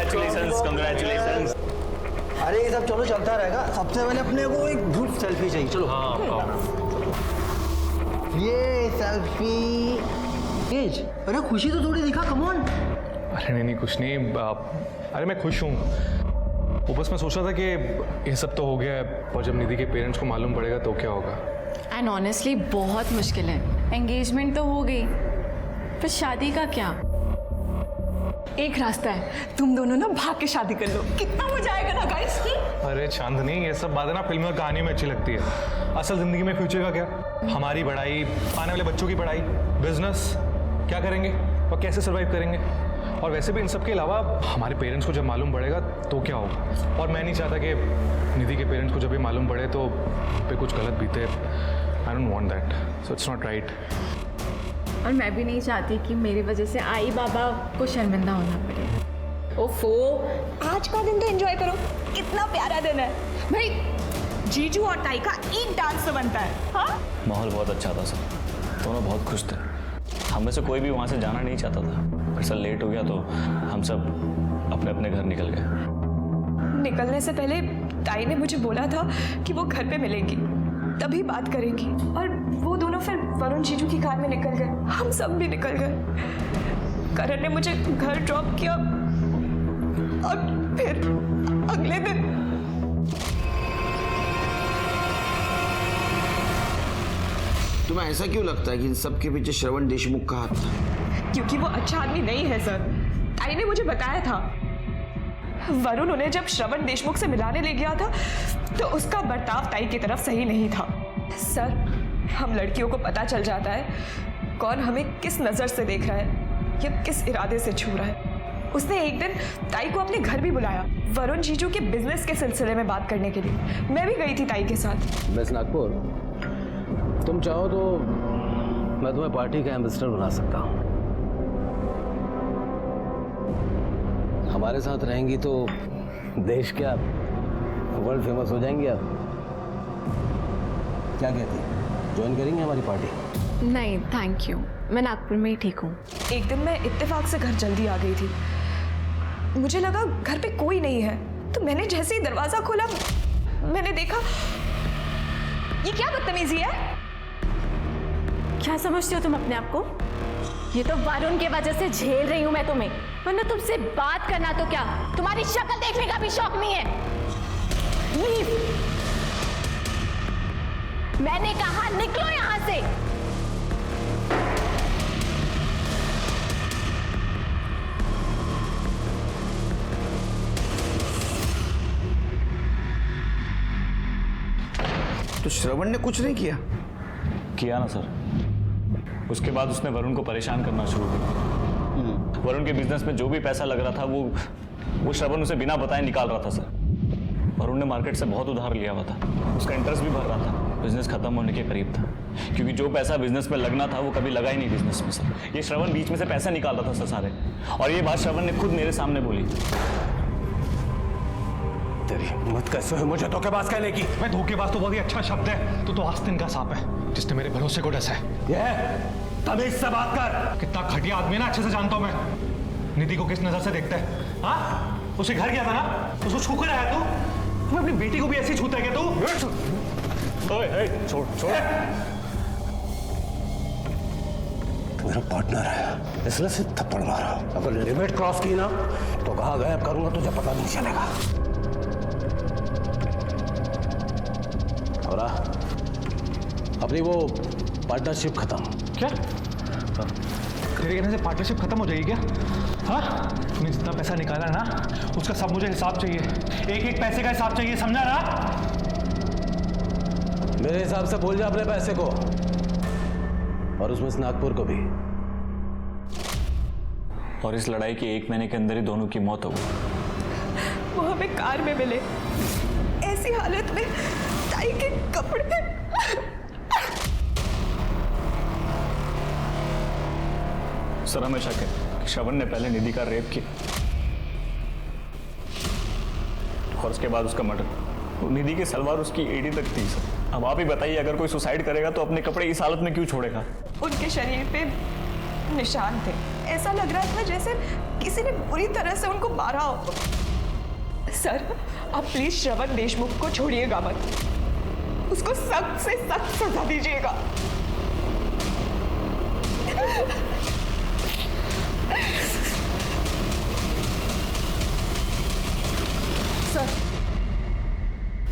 Congratulations congratulations. अरे ये सब चलो चलता रहेगा, सबसे पहले अपने को एक ग्रुप सेल्फी चाहिए। चलो ये सेल्फी। अरे खुशी तो थोड़ी दिखा, कम ऑन। अरे नहीं कुछ नहीं, अरे मैं खुश हूँ। वो बस मैं सोच रहा था कि ये सब तो हो गया है, और जब निधि के पेरेंट्स को मालूम पड़ेगा तो क्या होगा। एंड ऑनेस्टली बहुत मुश्किल है। एंगेजमेंट तो हो गई, फिर शादी का क्या? एक रास्ता है, तुम दोनों ना भाग के शादी कर लो, कितना मजा आएगा ना गाइस। अरे चांदनी, ये सब बातें ना फिल्म और कहानी में अच्छी लगती है, असल जिंदगी में फ्यूचर का क्या? हमारी पढ़ाई, आने वाले बच्चों की पढ़ाई, बिजनेस, क्या करेंगे और कैसे सर्वाइव करेंगे? और वैसे भी इन सब के अलावा हमारे पेरेंट्स को जब मालूम पड़ेगा तो क्या होगा? और मैं नहीं चाहता कि निधि के पेरेंट्स को जब भी मालूम पड़े तो पे कुछ गलत बीते। I don't want that, so it's not right. और मैं भी नहीं चाहती कि मेरी वजह से आई बाबा को शर्मिंदा होना पड़े। ओफो, आज का दिन तो एंजॉय करो, कितना प्यारा दिन है भाई। जीजू और ताई का एक डांस तो बनता है। हाँ, माहौल बहुत अच्छा था सर, दोनों बहुत खुश थे। हम में से कोई भी वहाँ से जाना नहीं चाहता था, पर सर लेट हो गया तो हम सब अपने अपने घर निकल गए। निकलने से पहले ताई ने मुझे बोला था कि वो घर पे मिलेंगी, तभी बात करेंगी। और वो दोनों फिर वरुण जीजू की कार में निकल गए, हम सब भी निकल गए। करण ने मुझे घर ड्रॉप किया और फिर अगले दिन तुम्हें ऐसा क्यों लगता है कि इन सब के पीछे श्रवण देशमुख का हाथ था? क्योंकि वो अच्छा आदमी नहीं है सर, ताई ने मुझे बताया था। वरुण उन्हें जब श्रवण देशमुख से मिलाने ले गया था तो उसका बर्ताव ताई की तरफ सही नहीं था। सर, हम लड़कियों को पता चल जाता है कौन हमें किस नजर से देख रहा है या किस इरादे से छू रहा है। उसने एक दिन ताई को अपने घर भी बुलाया, वरुण जीजू के बिजनेस के सिलसिले में बात करने के लिए। मैं भी गई थी ताई के साथ। मिस नागपुर, तुम चाहो तो मैं तुम्हें पार्टी का एम्बेसडर बना सकता हूँ। हमारे साथ रहेंगी तो देश क्या वर्ल्ड फेमस हो जाएंगे आप। क्या कहती, ज्वाइन करेंगे हमारी पार्टी? नहीं थैंक यू, मैं नागपुर में ही ठीक हूँ। एक दिन मैं इत्तेफाक से घर जल्दी आ गई थी। मुझे लगा घर पे कोई नहीं है, तो मैंने जैसे ही दरवाजा खोला मैंने देखा, ये क्या बदतमीजी है? क्या समझते हो तुम अपने आप को? ये तो वरुण की वजह से झेल रही हूं मैं तुम्हें, वरना तुमसे बात करना तो क्या, तुम्हारी शक्ल देखने का भी शौक नहीं है। लीव। मैंने कहा निकलो यहां से। तो श्रवण ने कुछ नहीं किया ना सर। उसके बाद उसने वरुण को परेशान करना शुरू किया। वरुण के बिजनेस में जो भी पैसा लग रहा था वो श्रवण उसे बिना बताए निकाल रहा था सर। वरुण ने मार्केट से बहुत उधार लिया हुआ था, उसका इंटरेस्ट भी भर रहा था। बिजनेस खत्म होने के करीब था, क्योंकि जो पैसा बिजनेस में लगना था वो कभी लगा ही नहीं बिजनेस में सर। ये श्रवण बीच में से पैसा निकाल रहा था सर सारे, और ये बात श्रवण ने खुद मेरे सामने बोली। तेरी हिम्मत कैसे है मुझे धोखेबाज कहने की? मैं धोखेबाज तो बहुत ही अच्छा शब्द है, तो आस्तीन का सांप है जिसने मेरे भरोसे को डसा है। ये तमीज से बात कर। कितना घटिया आदमी है ना, अच्छे से जानता हूं मैं। निधि को किस नजर से देखता है? हाँ, उसे घर गया था ना, उसको छू कर आया तू। तुम्हें अपनी बेटी को भी ऐसे ही छूता है क्या तू? ओए छोड़ छोड़। तू मेरा पार्टनर है, इसलिए से थप्पड़ मारा। अगर लिमिट क्रॉस की ना तो कहाँ गायब करूंगा तुझे पता नहीं चलेगा। और अपनी वो पार्टनरशिप खत्म। क्या तेरे कहने से पार्टनरशिप खत्म हो जाएगी क्या? हाँ, तूने जितना पैसा निकाला ना उसका सब मुझे हिसाब चाहिए, एक एक पैसे का हिसाब चाहिए, समझा ना? मेरे हिसाब से भूल जा अपने पैसे को, और उसमें से नागपुर को भी। और इस लड़ाई के 1 महीने के अंदर ही दोनों की मौत हो गई। वो हमें कार में मिले, ऐसी हालत में ताई के कपड़े। सर हमें शक है कि श्रवण ने पहले निधि का रेप किया और उसके बाद उसका मर्डर। निधि की सलवार उसकी एड़ी तक थी सर। अब आप ही बताइए, अगर कोई सुसाइड करेगा तो अपने कपड़े इस हालत में क्यों छोड़ेगा? उनके शरीर पे निशान थे, ऐसा लग रहा था जैसे किसी ने बुरी तरह से उनको मारा हो। सर, आप प्लीज श्रवण देशमुख को छोड़िएगा मत, उसको सख्त से सख्त सजा दीजिएगा।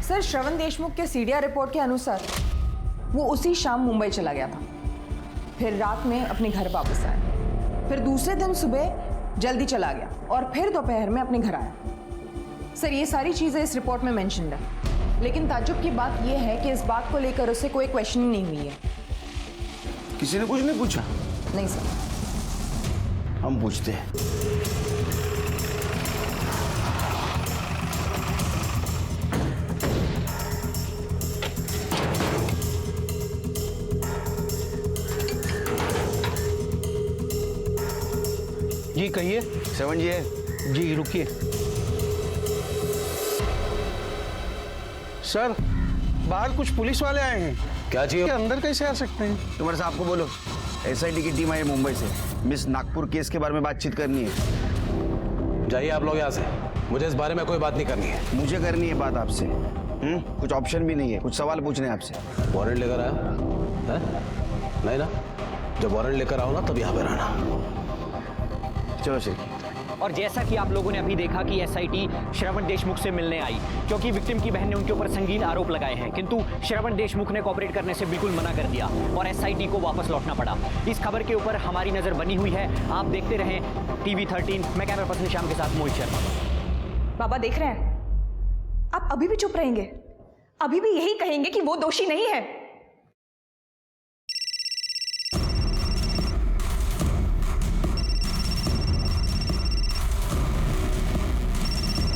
सर, श्रवण देशमुख के सीडीआर रिपोर्ट के अनुसार वो उसी शाम मुंबई चला गया था, फिर रात में अपने घर वापस आया, फिर दूसरे दिन सुबह जल्दी चला गया और फिर दोपहर में अपने घर आया। सर, ये सारी चीज़ें इस रिपोर्ट में मेंशन्ड है, लेकिन ताज्जुब की बात यह है कि इस बात को लेकर उसे कोई क्वेश्चनिंग नहीं हुई है। किसी ने कुछ नहीं पूछा? नहीं सर। हम पूछते हैं। जी कहिए। श्रवण जी है? जी रुकिए। सर, बाहर कुछ पुलिस वाले आए हैं। क्या चाहिए? अंदर कैसे आ सकते हैं? तुम्हारे साहब को बोलो, एसआईटी की टीम आई है मुंबई से, मिस नागपुर केस के बारे में बातचीत करनी है। जाइए आप लोग यहाँ से, मुझे इस बारे में कोई बात नहीं करनी है। मुझे करनी है बात आपसे। कुछ ऑप्शन भी नहीं है, कुछ सवाल पूछने हैं आपसे। वारंट लेकर आया है? नहीं ना? जब वारंट लेकर आओ ना तब यहाँ पे रहना। चलो शेख। और जैसा कि आप लोगों ने अभी देखा कि एसआईटी श्रवण देशमुख से मिलने आई, क्योंकि विक्टिम की बहन ने उनके ऊपर संगीन आरोप लगाए हैं, किंतु श्रवण देशमुख ने कोऑपरेट करने से बिल्कुल मना कर दिया और एसआईटी को वापस लौटना पड़ा। इस खबर के ऊपर हमारी नजर बनी हुई है, आप देखते रहें टीवी 13। मैं कैमरा पर्सन श्याम के साथ मोहित शर्मा। बाबा देख रहे हैं, आप अभी भी चुप रहेंगे? अभी भी यही कहेंगे कि वो दोषी नहीं है?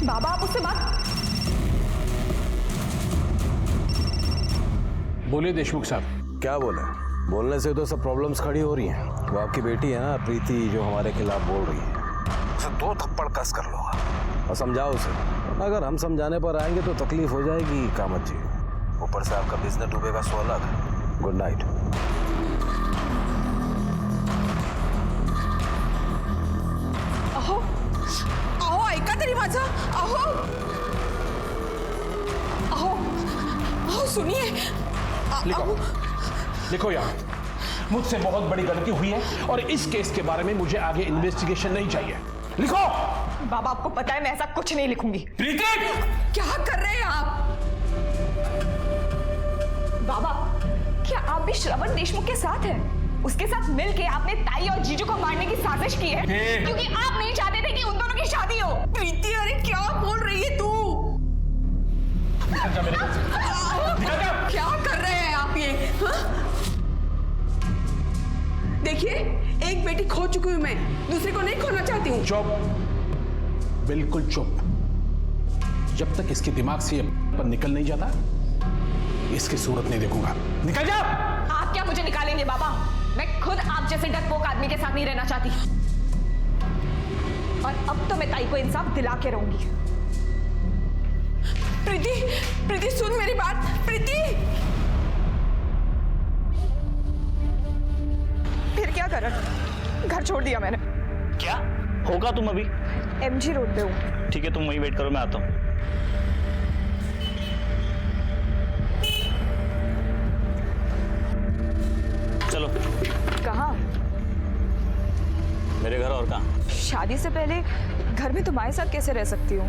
बाबा, आप उससे बात। बोलिए देशमुख साहब। क्या बोले? बोलने से तो सब प्रॉब्लम्स खड़ी हो रही हैं। वो आपकी बेटी है ना प्रीति, जो हमारे खिलाफ बोल रही है, उसे 2 थप्पड़ कस कर लो और समझाओ उसे। अगर हम समझाने पर आएंगे तो तकलीफ हो जाएगी कामत जी। ऊपर से आपका बिजनेस डूबेगा 100 लाख। Good night. अहो अहो, ऐका तरी माझं। अहो अहो अहो, सुनिए। लिखो लिखो यार, मुझसे बहुत बड़ी गलती हुई है और इस केस के बारे में मुझे आगे इन्वेस्टिगेशन नहीं चाहिए। लिखो। बाबा, आपको पता है मैं ऐसा कुछ नहीं लिखूंगी। प्रीति, क्या कर रहे हैं आप? बाबा, क्या आप भी श्रवण देशमुख के साथ हैं? उसके साथ मिलके आपने ताई और जीजू को मारने की साजिश की है, क्योंकि आप नहीं चाहते थे कि उन दोनों की शादी हो। प्रीति, अरे क्या बोल रही है तू? क्या कर रहे हैं आप ये? देखिए, एक बेटी खो चुकी हूं मैं, दूसरी को नहीं खोना चाहती हूँ। चुप, बिल्कुल चुप। जब तक इसके दिमाग से ये पर निकल नहीं जाता, इसकी सूरत नहीं देखूंगा। निकल जा। आप क्या मुझे निकालेंगे बाबा? मैं खुद आप जैसे डरपोक आदमी के साथ नहीं रहना चाहती, और अब तो मैं ताई को इंसाफ दिला के रहूंगी। प्रीति, प्रीति सुन मेरी बात। प्रीति, फिर क्या करा? घर छोड़ दिया मैंने। क्या होगा? तुम अभी एमजी रोड पे हूँ। ठीक है, तुम वहीं वेट करो, मैं आता हूँ। चलो। कहाँ? मेरे घर। और कहाँ? शादी से पहले घर में तुम्हारे साथ कैसे रह सकती हूँ?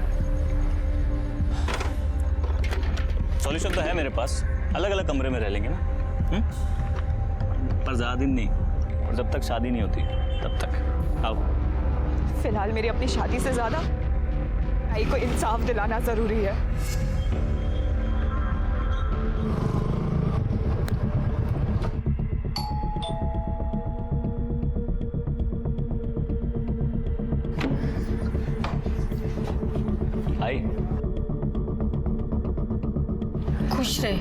सॉल्यूशन तो है मेरे पास, अलग अलग कमरे में रह लेंगे ना। पर ज्यादा दिन नहीं, और जब तक शादी नहीं होती तब तक। आओ। फिलहाल मेरी अपनी शादी से ज्यादा ताई को इंसाफ दिलाना जरूरी है। आई। खुश रहे।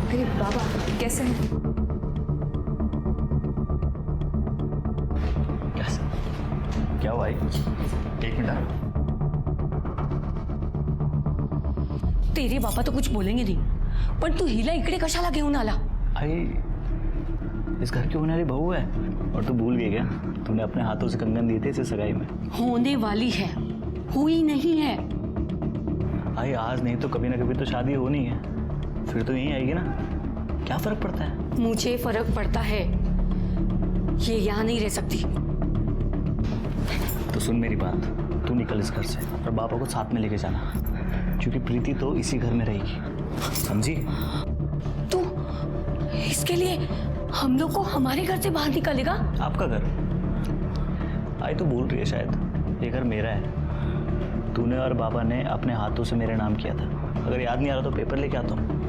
अरे बाबा, कैसे हैं? क्या हुआ? एक मिनट। तेरे बाबा तो कुछ बोलेंगे नाही, पण तू हिला इकडे कशाला घेऊन आला? आई, इस घर की होने वाली बहू है। और तू भूल गई क्या, तूने अपने हाथों से कंगन दिए थे इसे सगाई में। होने वाली है, हुई नहीं है। भाई आज नहीं तो कभी ना कभी तो शादी होनी है, फिर तो यहीं आएगी ना, क्या फर्क पड़ता है। मुझे फर्क पड़ता है, ये यहाँ नहीं रह सकती। तो सुन मेरी बात, तू निकल इस घर से और पापा को साथ में लेके जाना, क्योंकि प्रीति तो इसी घर में रहेगी, समझी। तू इसके लिए हम लोग को हमारे घर से बाहर निकालेगा? आपका घर आई तो भूल रही है शायद, ये घर मेरा है। तूने और बाबा ने अपने हाथों से मेरे नाम किया था, अगर याद नहीं आ रहा तो पेपर लेके आता हूँ।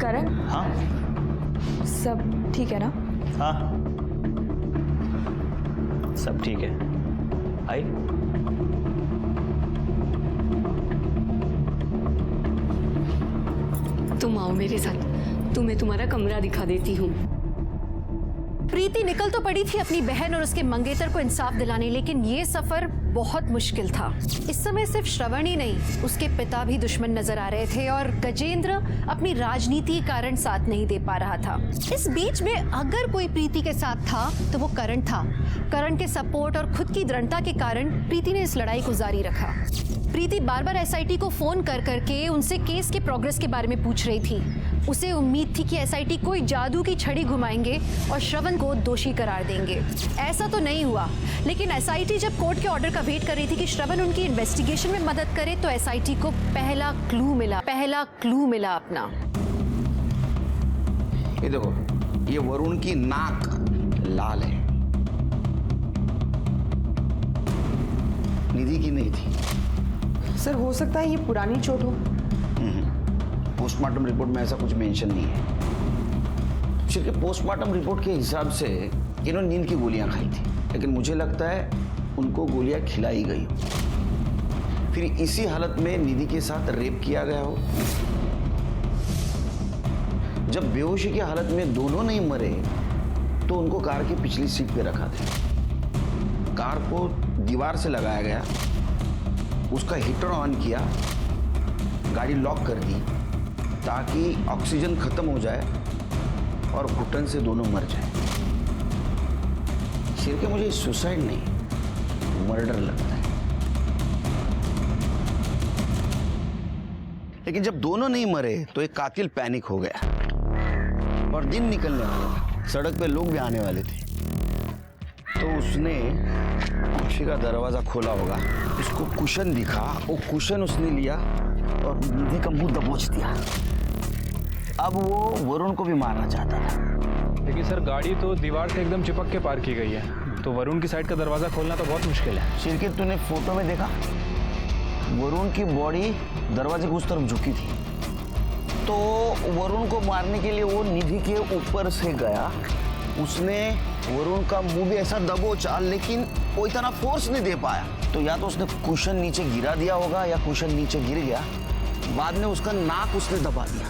करण, हाँ सब ठीक है ना? हाँ सब ठीक है। आई तुम आओ मेरे साथ, तुम्हें तुम्हारा कमरा दिखा देती हूँ। प्रीति निकल तो पड़ी थी अपनी बहन और उसके मंगेतर को इंसाफ दिलाने, लेकिन ये सफर बहुत मुश्किल था। इस समय सिर्फ श्रवण ही नहीं, उसके पिता भी दुश्मन नजर आ रहे थे और गजेंद्र अपनी राजनीति के कारण साथ नहीं दे पा रहा था। इस बीच में अगर कोई प्रीति के साथ था तो वो करण था। करण के सपोर्ट और खुद की दृढ़ता के कारण प्रीति ने इस लड़ाई को जारी रखा। प्रीति बार बार एसआईटी को फोन कर करके उनसे केस के प्रोग्रेस के बारे में पूछ रही थी। उसे उम्मीद थी कि एसआईटी कोई जादू की छड़ी घुमाएंगे और श्रवण को दोषी करार देंगे। ऐसा तो नहीं हुआ, लेकिन एसआईटी जब कोर्ट के ऑर्डर का वेट कर रही थी कि श्रवण उनकी इन्वेस्टिगेशन में मदद करे, तो एसआईटी को पहला क्लू मिला अपना। ये देखो, ये वरुण की नाक लाल है, निधि की नहीं थी। सर हो सकता है ये पुरानी चोट हो। पोस्टमार्टम रिपोर्ट में ऐसा कुछ मेंशन नहीं है। सिर्फ पोस्टमार्टम रिपोर्ट के हिसाब से इन्होंने नींद की गोलियां खाई थी, लेकिन मुझे लगता है उनको गोलियां खिलाई गई, फिर इसी हालत में निधि के साथ रेप किया गया हो। जब बेहोशी की हालत में दोनों नहीं मरे तो उनको कार की पिछली सीट पे रखा था। कार को दीवार से लगाया गया, उसका हीटर ऑन किया, गाड़ी लॉक कर दी ताकि ऑक्सीजन खत्म हो जाए और घुटन से दोनों मर जाए। सिर के मुझे सुसाइड नहीं, मर्डर लगता है। लेकिन जब दोनों नहीं मरे तो एक कातिल पैनिक हो गया और दिन निकलने वाला था, सड़क पे लोग भी आने वाले थे, तो उसने कुर्सी का दरवाजा खोला होगा, उसको कुशन दिखा, वो कुशन उसने लिया और निधि का मुंह दबोच दिया। अब वो वरुण को भी मारना चाहता था। लेकिन सर गाड़ी तो दीवार से एकदम चिपक के पार की गई है, तो वरुण की साइड का दरवाजा खोलना तो बहुत मुश्किल है। शिरके, तूने फोटो में देखा वरुण की बॉडी दरवाजे की उस तरफ झुकी थी, तो वरुण को मारने के लिए वो निधि के ऊपर से गया, उसने वरुण का मुंह भी ऐसा दबोचा, लेकिन वो इतना फोर्स नहीं दे पाया। तो या तो उसने कुशन नीचे गिरा दिया होगा या कुशन नीचे गिर गया, बाद में उसका नाक उसने दबा दिया,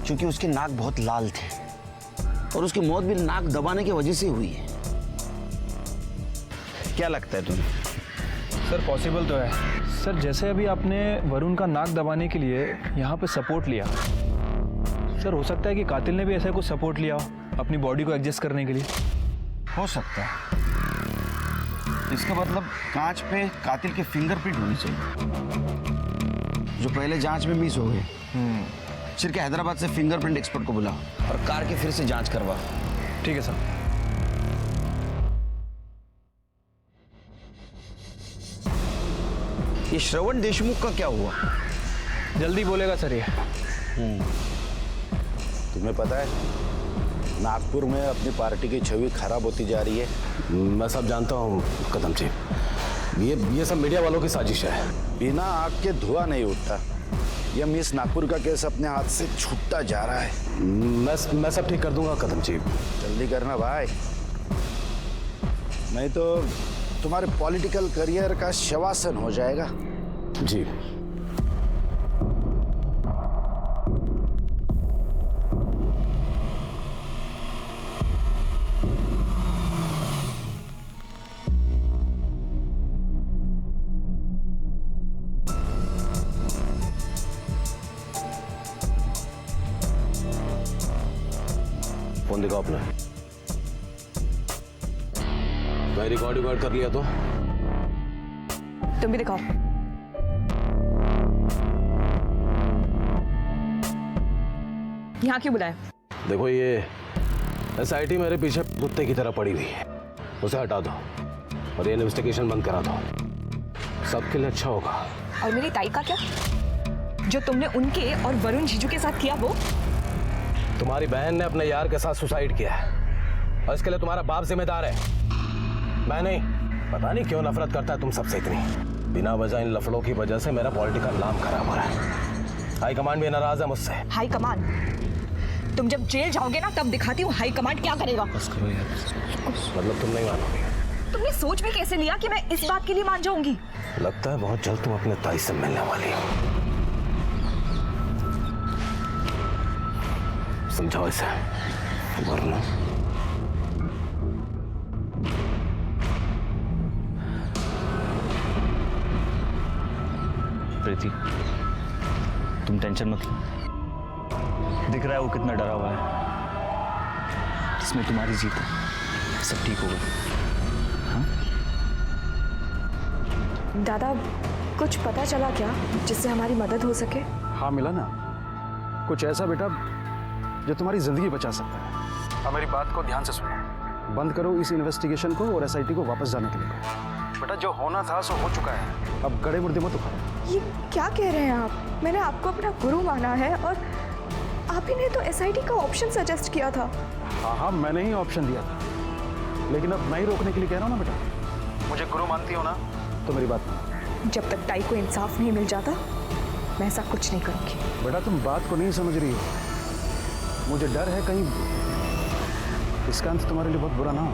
क्योंकि उसकी नाक बहुत लाल थी और उसकी मौत भी नाक दबाने की वजह से हुई है। क्या लगता है तुम्हें? सर पॉसिबल तो है सर, जैसे अभी आपने वरुण का नाक दबाने के लिए यहाँ पे सपोर्ट लिया, सर हो सकता है कि कातिल ने भी ऐसा कुछ सपोर्ट लिया हो अपनी बॉडी को एडजस्ट करने के लिए। हो सकता है। इसका मतलब कांच पे कातिल के फिंगरप्रिंट होनी चाहिए, जो पहले जांच में मिस हो गए। सिर्फ हैदराबाद से फिंगरप्रिंट एक्सपर्ट को बुला और कार की फिर से जांच करवा। ठीक है सर। ये श्रवण देशमुख का क्या हुआ? जल्दी बोलेगा सर ये। तुम्हें पता है नागपुर में अपनी पार्टी की छवि खराब होती जा रही है। मैं सब जानता हूँ कदम जी, ये सब मीडिया वालों की साजिश है। बिना आग के धुआं नहीं उठता। यह मिस नागपुर का केस अपने हाथ से छूटता जा रहा है। मैं सब ठीक कर दूंगा कदम जी। जल्दी करना भाई, नहीं तो तुम्हारे पॉलिटिकल करियर का शवासन हो जाएगा। जी लिखा आपने? मैं रिकॉर्ड कर लिया तो तुम भी दिखाओ। यहाँ क्यों बुलाया? देखो, ये SIT मेरे पीछे कुत्ते की तरह पड़ी हुई है, उसे हटा दो और ये इन्वेस्टिगेशन बंद करा दो, सबके लिए अच्छा होगा। और मेरी ताई का क्या? जो तुमने उनके और वरुण जीजू के साथ किया वो? तुम्हारी बहन ने अपने यार के साथ सुसाइड किया है और इसके लिए तुम्हारा बाप जिम्मेदार है, मैं नहीं। पता नहीं क्यों नफरत करता है तुम सबसे इतनी। बिना वजह इन लफड़ों की वजह से मेरा पॉलिटिकल नाम खराब हो रहा है। हाई कमांड भी नाराज है मुझसे। High command? तुम जब जेल जाओगे ना तब दिखाती हूँ हाई कमांड क्या करेगा। मतलब तुम नहीं मानोगे? तुमने सोच भी कैसे लिया कि मैं इस बात के लिए मान जाऊंगी? लगता है बहुत जल्द तुम अपने ताई से मिलने वाली हो। समझाओ इसे, वरना प्रीति, तुम टेंशन मत लो। दिख रहा है वो कितना डरा हुआ है। इसमें तुम्हारी जीत है, सब ठीक होगा। हाँ? दादा, कुछ पता चला क्या जिससे हमारी मदद हो सके? हाँ मिला ना, कुछ ऐसा बेटा जो तुम्हारी जिंदगी बचा सकता है। अब मेरी बात को ध्यान से सुनो, बंद करो इस इन्वेस्टिगेशन को और SIT को वापस जाने के लिए कहो। बेटा, जो होना था सो हो चुका है, अब गड़े मुर्दे मत उखाड़ो। ये क्या कह रहे हैं आप? मैंने आपको अपना गुरु माना है और आप ही ने तो SIT का ऑप्शन सजेस्ट किया था। हाँ, मैंने ही ऑप्शन दिया था, लेकिन अब मैं ही रोकने के लिए कह रहा हूँ ना बेटा। मुझे गुरु मानती हो ना, तो मेरी बात मानो। जब तक ताई को इंसाफ नहीं मिल जाता मैं ऐसा कुछ नहीं करूंगी। बेटा, तुम बात को नहीं समझ रही हो। मुझे डर है कहीं इसका अंत तुम्हारे लिए बहुत बुरा ना हो।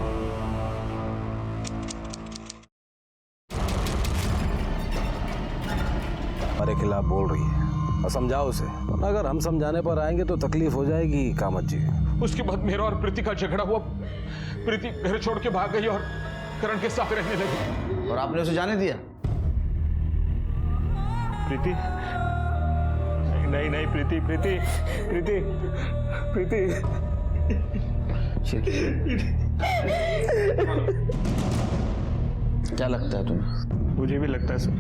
हमारे खिलाफ बोल रही है और समझाओ उसे, वरना अगर हम समझाने पर आएंगे तो तकलीफ हो जाएगी कामत जी। उसके बाद मेरा और प्रीति का झगड़ा हुआ। प्रीति घर छोड़ के भाग गई और करण के साथ रहने लगी। और आपने उसे जाने दिया? प्रीति, नहीं नहीं प्रीति, प्रीति प्रीति प्रीति क्या लगता है तुम्हें? मुझे भी लगता है सर,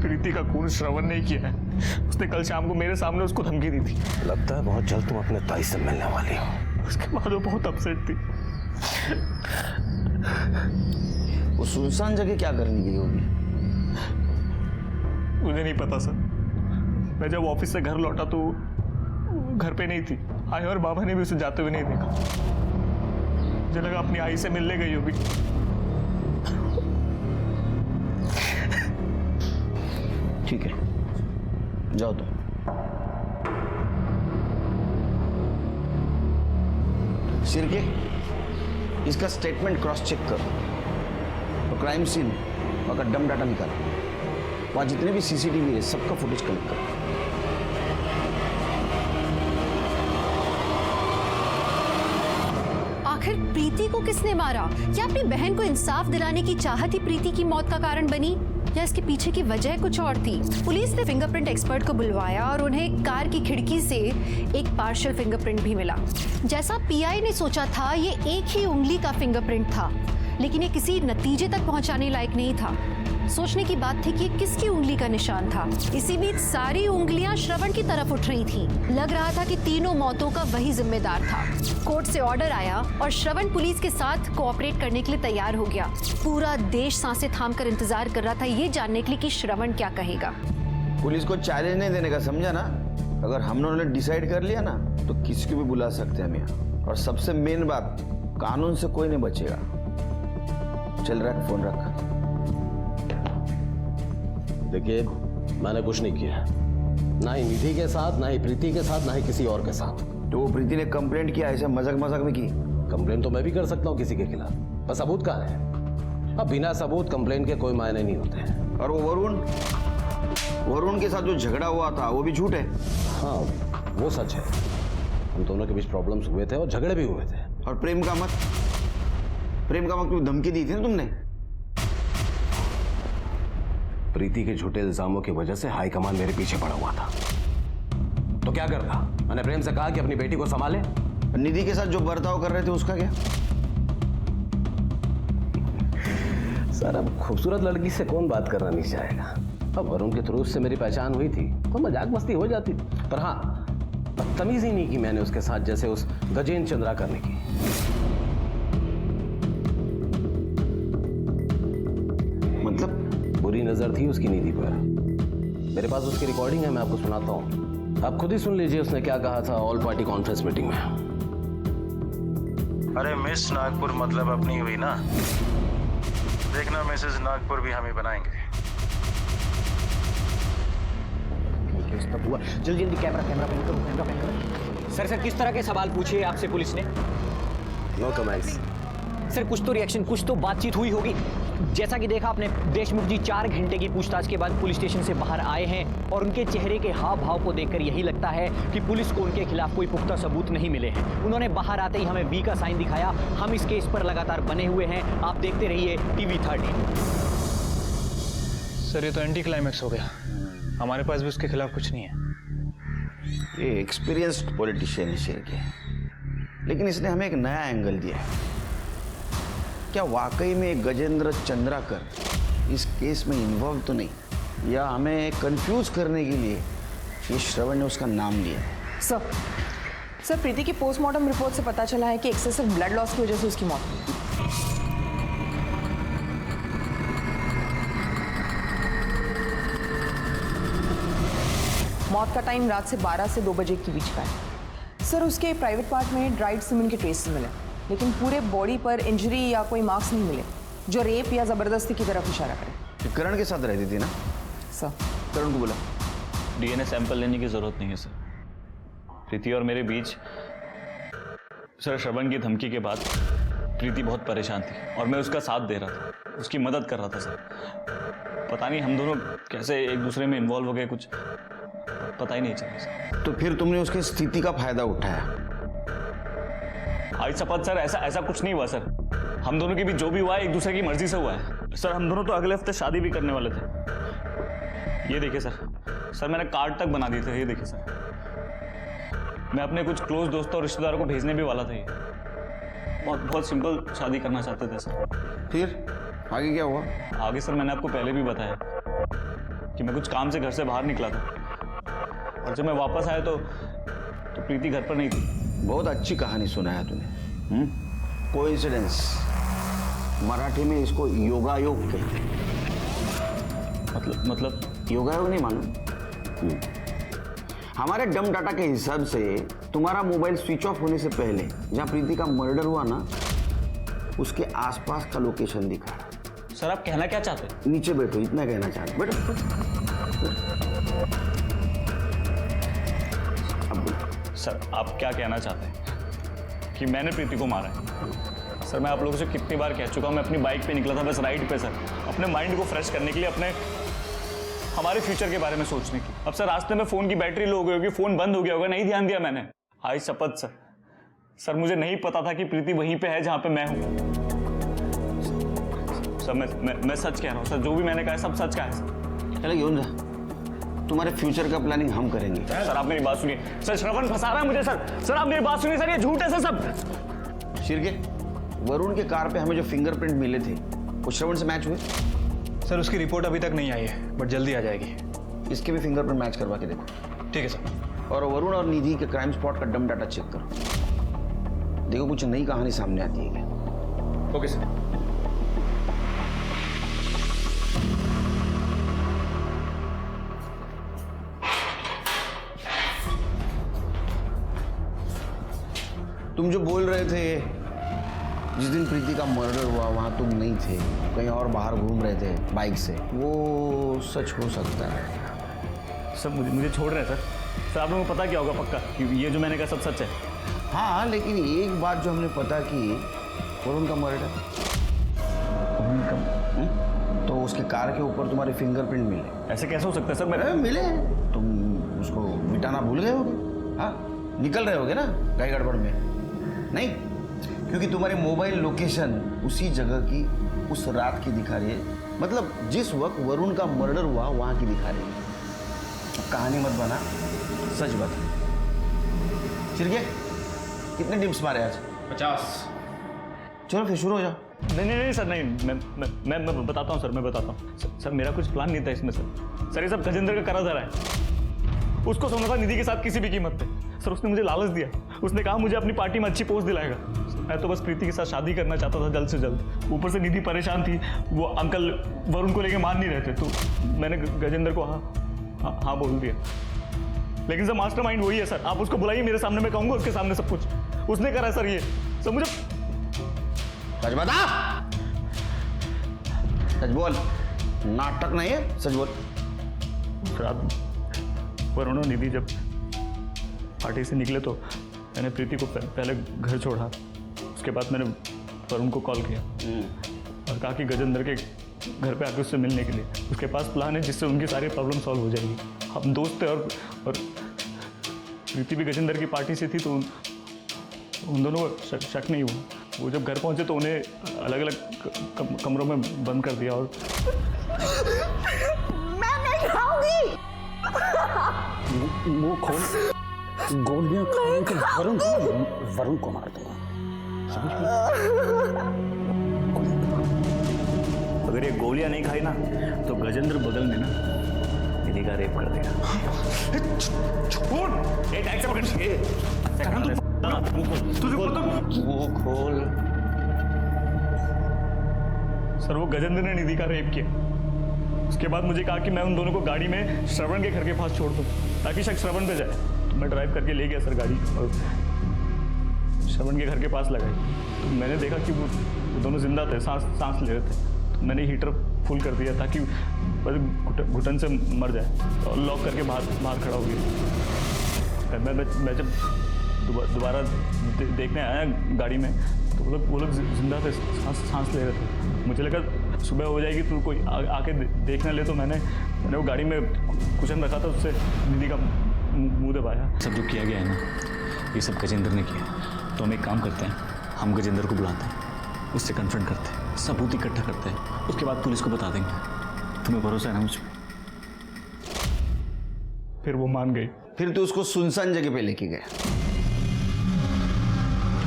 प्रीति का खून श्रवण नहीं किया है। उसने कल शाम को मेरे सामने उसको धमकी दी थी। लगता है बहुत जल्द तुम अपने ताई से मिलने वाली हो। उसके बाद वो बहुत अपसेट थी। वो सुनसान जगह क्या करने गई होगी? मुझे नहीं पता सर। मैं जब ऑफिस से घर लौटा तो घर पे नहीं थी। आई और बाबा ने भी उसे जाते हुए नहीं देखा। मुझे लगा अपनी आई से मिलने गई होगी। ठीक है, जाओ तुम। सिरके, इसका स्टेटमेंट क्रॉस चेक करो और क्राइम सीन का डम डाटा निकालो। वहां जितने भी CCTV है सबका फुटेज कलेक्ट करो। आखिर प्रीति को किसने मारा? क्या अपनी बहन को इंसाफ दिलाने की चाहत ही प्रीति की मौत का कारण बनी, या इसके पीछे की वजह कुछ और थी? पुलिस ने फिंगरप्रिंट एक्सपर्ट को बुलवाया और उन्हें कार की खिड़की से एक पार्शियल फिंगरप्रिंट भी मिला। जैसा PI ने सोचा था, ये एक ही उंगली का फिंगरप्रिंट था, लेकिन ये किसी नतीजे तक पहुंचाने लायक नहीं था। सोचने की बात थी कि किसकी उंगली का निशान था। इसी बीच सारी उंगलियां श्रवण की तरफ उठ रही थीं। लग रहा था कि तीनों मौतों का वही जिम्मेदार था। कोर्ट से ऑर्डर आया और श्रवण पुलिस के साथ कोऑपरेट करने के लिए तैयार हो गया। पूरा देश सांसें थामकर इंतजार कर रहा था ये जानने के लिए कि श्रवण क्या कहेगा। पुलिस को चैलेंज नहीं देने का, समझा ना? अगर हम लोगों ने डिसाइड कर लिया ना तो किसी को भी बुला सकते हैं हम यहाँ। और सबसे मेन बात, कानून से कोई नहीं बचेगा। चल रख, फोन रख। देखिए, मैंने कुछ नहीं किया, ना ही निधि के साथ, ना ही प्रीति के साथ, ना ही किसी और के साथ। तो वो प्रीति ने कंप्लेंट किया, ऐसे मजाक मजाक में की? कंप्लेंट तो मैं भी कर सकता हूँ किसी के खिलाफ, पर सबूत कहाँ है? अब बिना सबूत कंप्लेंट के कोई मायने नहीं होते। और वो वरुण के साथ जो झगड़ा हुआ था वो भी झूठ है? हाँ, वो सच है। हम दोनों के बीच प्रॉब्लम्स हुए थे और झगड़े भी हुए थे। और प्रेम का मत धमकी दी थी ना तुमने? प्रीति के झूठे इल्जामों की वजह से हाईकमान मेरे पीछे पड़ा हुआ था। तो क्या करता? मैंने प्रेम से कहा कि अपनी बेटी को संभाले, निधि के साथ जो बर्ताव कर रहे थे उसका क्या? सर अब खूबसूरत लड़की से कौन बात करना नहीं चाहेगा। अब वरुण के थ्रू उससे मेरी पहचान हुई थी तो मजाक मस्ती हो जाती, पर हाँ बदतमीजी नहीं की मैंने उसके साथ जैसे उस गजेंद्र चंद्रा करने की। मतलब? बुरी नजर थी उसकी निधि पर। मेरे पास उसकी रिकॉर्डिंग है, मैं आपको सुनाता हूँ, आप खुद ही सुन लीजिए उसने क्या कहा था ऑल पार्टी कॉन्फ्रेंस मीटिंग में। अरे मिस नागपुर मतलब अपनी हुई ना, देखना मिसेस नागपुर भी हम ही बनाएंगे। हुआ जल्दी जल्दी कैमरा पेन करो। सर किस तरह के सवाल पूछे आपसे पुलिस ने? No comments. सर कुछ तो रिएक्शन, कुछ तो बातचीत हुई होगी। जैसा कि देखा आपने, देशमुख जी 4 घंटे की पूछताछ के बाद पुलिस स्टेशन से बाहर आए हैं और उनके चेहरे के हाव भाव को देखकर यही लगता है कि पुलिस को उनके खिलाफ कोई पुख्ता सबूत नहीं मिले हैं। उन्होंने बाहर आते ही हमें वी का साइन दिखाया। हम इस केस पर लगातार बने हुए हैं, आप देखते रहिए TV 13। सर ये तो एंटी क्लाइमैक्स हो गया, हमारे पास भी उसके खिलाफ कुछ नहीं है। ये एक्सपीरियंस्ड पॉलिटिशियन है शिर्के, लेकिन इसने हमें एक नया एंगल दिया है। क्या वाकई में गजेंद्र चंद्राकर इस केस में इन्वॉल्व तो नहीं, या हमें कंफ्यूज करने के लिए ये श्रवण ने उसका नाम लिया है? सर प्रीति की पोस्टमार्टम रिपोर्ट से पता चला है कि एक्सेसिव ब्लड लॉस की वजह से उसकी मौत हुई। मौत का टाइम रात से 12 से 2 बजे के बीच का है। सर उसके प्राइवेट पार्ट में ड्राइड सीमेंट के ट्रेसेस मिले, लेकिन पूरे बॉडी पर इंजरी या कोई मार्क्स नहीं मिले जो रेप या जबरदस्ती की तरफ इशारा करे। करण के साथ रहती थी ना? सर करण को बोला DNA सैंपल लेने की जरूरत नहीं है सर। प्रीति और मेरे बीच सर श्रवण की धमकी के बाद प्रीति बहुत परेशान थी और मैं उसका साथ दे रहा था, उसकी मदद कर रहा था सर। पता नहीं हम दोनों कैसे एक दूसरे में इन्वॉल्व हो गए, कुछ पता ही नहीं चला सर। तो फिर तुमने उसकी स्थिति का फायदा उठाया? आज शपथ सर, ऐसा कुछ नहीं हुआ सर। हम दोनों के बीच जो भी हुआ है एक दूसरे की मर्जी से हुआ है सर। हम दोनों तो अगले हफ्ते शादी भी करने वाले थे। ये देखिए सर मैंने कार्ड तक बना दिए थे, ये देखिए सर। मैं अपने कुछ क्लोज दोस्तों और रिश्तेदारों को भेजने भी वाला था। ये बहुत सिंपल शादी करना चाहते थे सर। फिर आगे क्या हुआ? आगे सर मैंने आपको पहले भी बताया कि मैं कुछ काम से घर से बाहर निकला था और जब मैं वापस आया तो प्रीति घर पर नहीं थी। बहुत अच्छी कहानी सुनाया तूने। कोइंसिडेंस, मराठी में इसको योगायोग कहते हैं। मतलब योगायोग नहीं मालूम? हमारे डम डाटा के हिसाब से तुम्हारा मोबाइल स्विच ऑफ होने से पहले जहां प्रीति का मर्डर हुआ ना, उसके आसपास का लोकेशन दिखा। सर आप कहना क्या चाहते हैं? नीचे बैठो, इतना कहना चाहते। बैठो। सर आप क्या कहना चाहते हैं कि मैंने प्रीति को मारा है? सर मैं आप लोगों से कितनी बार कह चुका हूं, मैं अपनी बाइक पे निकला था बस राइड पे सर, अपने माइंड को फ्रेश करने के लिए, अपने हमारे फ्यूचर के बारे में सोचने की। अब सर रास्ते में फोन की बैटरी लो हो गई होगी, फोन बंद हो गया होगा, नहीं ध्यान दिया मैंने। आज शपथ सर मुझे नहीं पता था कि प्रीति वहीं पे है जहां पे मैं हूं। सर मैं सच कह रहा हूं सर, जो भी मैंने कहा सब सच का है सर। चले घेऊन जा, तुम्हारे फ्यूचर का प्लानिंग हम करेंगे। सर आप मेरी बात सुनिए सर, श्रवण फंसा रहा है मुझे सर आप मेरी बात सुनिए सर, ये झूठ है सर सब। शिर्के, वरुण के कार पे हमें जो फिंगरप्रिंट मिले थे वो श्रवण से मैच हुए? सर उसकी रिपोर्ट अभी तक नहीं आई है, बट जल्दी आ जाएगी। इसके भी फिंगरप्रिंट मैच करवा के देखो। ठीक है सर। और वरुण और निधि के क्राइम स्पॉट का डम डाटा चेक करो, देखो कुछ नई कहानी सामने आती है क्या। Okay sir. तुम जो बोल रहे थे जिस दिन प्रीति का मर्डर हुआ वहां तुम नहीं थे, कहीं और बाहर घूम रहे थे बाइक से, वो सच हो सकता है? सर मुझे छोड़ रहे हैं सर आप लोगों को पता क्या होगा पक्का कि ये जो मैंने कहा सब सच है? हाँ, लेकिन एक बात जो हमने पता की, वरुण का मर्डर, तो उसके कार के ऊपर तुम्हारे फिंगरप्रिंट मिले। ऐसे कैसे हो सकता है सर? मैं मिले, तुम उसको मिटाना भूल गए होगे। हाँ, निकल रहे होगे ना गाड़ी गड़बड़ में? नहीं, क्योंकि तुम्हारी मोबाइल लोकेशन उसी जगह की उस रात की दिखा रही है, मतलब जिस वक्त वरुण का मर्डर हुआ वहां की दिखा रही है। कहानी मत बना, सच बता। चिरके, कितने डिप्स मारे आज? 50। चलो फिर शुरू हो जाओ। नहीं सर, नहीं। मैं बताता हूँ सर, मैं बताता हूँ सर। मेरा कुछ प्लान नहीं था इसमें सर। ये सब गजेंद्र का करा धरा है। उसको सोना था निधि के साथ किसी भी कीमत पे। सर उसने मुझे लालच दिया। उसने कहा मुझे अपनी पार्टी में अच्छी पोस्ट दिलाएगा। मैं तो बस प्रीति के साथ शादी करना चाहता था जल्द से जल्द। ऊपर से निधि परेशान थी, वो अंकल वरुण को लेके मान नहीं रहते, तो मैंने गजेंद्र को हाँ बोल दिया। लेकिन सर मास्टरमाइंड वही है सर। आप उसको बुलाइए मेरे सामने, मैं कहूँगा उसके सामने सब कुछ। उसने करा है सर ये सर। मुझे सच बता, सच बोल, नाटक नहीं है, सच बोल। रात वरुण और निधि जब पार्टी से निकले तो मैंने प्रीति को पहले घर छोड़ा। उसके बाद मैंने वरुण को कॉल किया और कहा कि गजेंद्र के घर पे आके उससे मिलने के लिए। उसके पास प्लान है जिससे उनकी सारी प्रॉब्लम सॉल्व हो जाएगी। हम दोस्त थे और प्रीति भी गजेंद्र की पार्टी से थी, तो उन दोनों को शक नहीं हुआ। वो जब घर पहुंचे तो उन्हें अलग अलग कमरों में बंद कर दिया और मैं नहीं खाऊंगी। मुंह खोल, गोलियां खाने के वरुण को मार दूंगा। अगर ये गोलियां नहीं खाई ना तो गजेंद्र बगल में ना निधि का रेप कर देगा। मुंह खोल। सर वो गजेंद्र ने निधि का रेप किया। उसके बाद मुझे कहा कि मैं उन दोनों को गाड़ी में श्रवण के घर के पास छोड़ दूं ताकि शक श्रवण पे जाए। तो मैं ड्राइव करके ले गया सर गाड़ी और श्रवण के घर के पास लगाई। तो मैंने देखा कि वो दोनों जिंदा थे, सांस ले रहे थे। तो मैंने हीटर फुल कर दिया ताकि घुटन से मर जाए और लॉक करके बाहर खड़ा हो गया। मैं जब दोबारा देखने आया गाड़ी में तो वो लोग जिंदा थे, सांस ले रहे थे। मुझे लगा सुबह हो जाएगी तो कोई आके देखने ले, तो मैंने वो गाड़ी में कुशन रखा था, उससे निधि का मुंह दबाया। सब जो किया गया है ना ये सब गजेंद्र ने किया। तो हम एक काम करते हैं, हम गजेंद्र को बुलाते हैं, उससे कन्फ्रंट करते हैं, सबूत इकट्ठा करते हैं, उसके बाद पुलिस को बता देंगे। तुम्हें भरोसा है ना मुझ पर? फिर वो मान गई। फिर तो उसको सुनसान जगह पे लेके गए।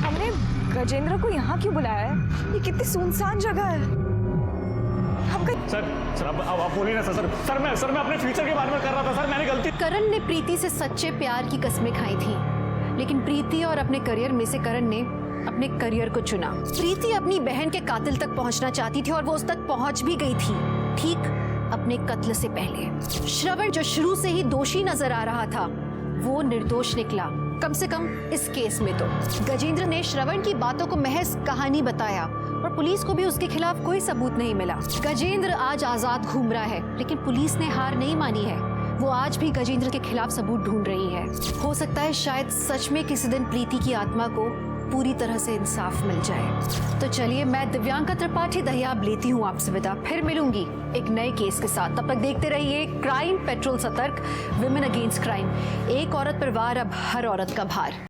हमने गजेंद्र को यहाँ क्यों बुलाया है? ये कितनी सुनसान जगह है। सर अब बोलिए ना सर मैं अपने फ्यूचर के बारे में कर रहा था सर। मैंने गलती। करण ने प्रीति से सच्चे प्यार की कस्में खाई थी, लेकिन प्रीति और अपने करियर में से करण ने अपने करियर को चुना। प्रीति अपनी बहन के कातिल तक पहुंचना चाहती थी और वो उस तक पहुंच भी गई थी, ठीक अपने कत्ल से पहले। श्रवण जो शुरू से ही दोषी नजर आ रहा था वो निर्दोष निकला, कम से कम इस केस में। तो गजेंद्र ने श्रवण की बातों को महज कहानी बताया और पुलिस को भी उसके खिलाफ कोई सबूत नहीं मिला। गजेंद्र आज आजाद घूम रहा है, लेकिन पुलिस ने हार नहीं मानी है। वो आज भी गजेंद्र के खिलाफ सबूत ढूंढ रही है। हो सकता है शायद सच में किसी दिन प्रीति की आत्मा को पूरी तरह से इंसाफ मिल जाए। तो चलिए, मैं दिव्यांका त्रिपाठी दहियाब लेती हूँ आपसे विदा। फिर मिलूंगी एक नए केस के साथ। तब तक देखते रहिए क्राइम पेट्रोल, सतर्क, विमेन अगेंस्ट क्राइम। एक औरत पर वार, अब हर औरत का भार।